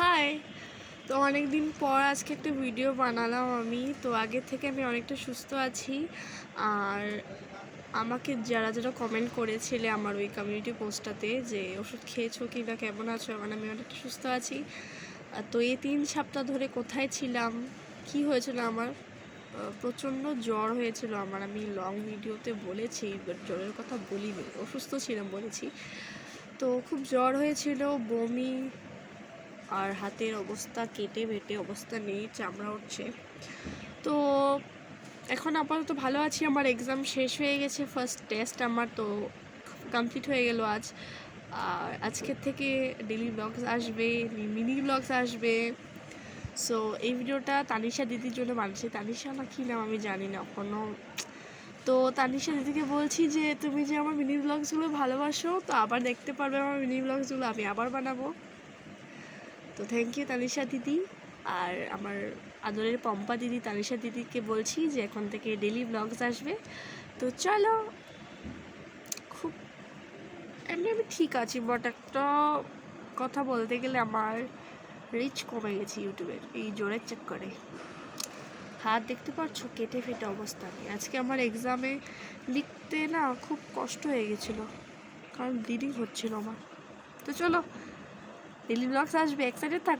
High. তো অনেক দিন পর আজকে একটা ভিডিও বানালাম আমি। তো আগের থেকে আমি অনেকটা সুস্থ আছি। আর আমাকে যারা যারা কমেন্ট করেছিলে আমার ওই কমিউনিটি পোস্টটাতে যে ওষুধ খেয়েছো কি না, কেমন আছো, এখন আমি অনেকটা সুস্থ আছি। তো এই 3 সপ্তাহ ধরে কোথায় ছিলাম, কি হয়েছিল আমার, প্রচণ্ড জ্বর হয়েছিল আমার। আমি লং ভিডিওতে বলেছি, বাট জ্বরের কথা বলিনি, অসুস্থ ছিলাম বলেছি। তো খুব জ্বর হয়েছিল, বমি, আর হাতের অবস্থা কেটে বেটে অবস্থা নেই, চামড়া উঠছে। তো এখন আপাতত ভালো আছি। আমার এক্সাম শেষ হয়ে গেছে, ফার্স্ট টেস্ট আমার তো কমপ্লিট হয়ে গেল আজ। আর আজকের থেকে ডেলি ব্লগস আসবে, মিনি ব্লগস আসবে। সো এই ভিডিওটা তানিশা দিদির জন্য বানিয়েছি। তানিশা না কি নাম আমি জানি না কোনো। তো তানিশা দিদিকে বলছি যে তুমি যে আমার মিনি ব্লগসগুলো ভালোবাসো, তো আবার দেখতে পারবে আমার মিনি ব্লগসগুলো, আমি আবার বানাবো। তো থ্যাংক ইউ তানিশা দিদি। আর আমার আদরের পম্পা দিদি তানিশা দিদিকে বলছি যে এখন থেকে ডেলি ব্লগস আসবে। তো চলো, খুব এমনি আমি ঠিক আছি, বাট একটা কথা বলতে গেলে আমার রিচ কমে গেছে ইউটিউবের এই জোরের চক্করে। হাত দেখতে পাচ্ছ কেটে ফেটে অবস্থা নেই। আজকে আমার এক্সামে লিখতে না খুব কষ্ট হয়ে গেছিলো, কারণ ব্লিডিং হচ্ছিল আমার। তো চলো, ডেলি ব্লগস আসবে, এক্সাইটেড থাক।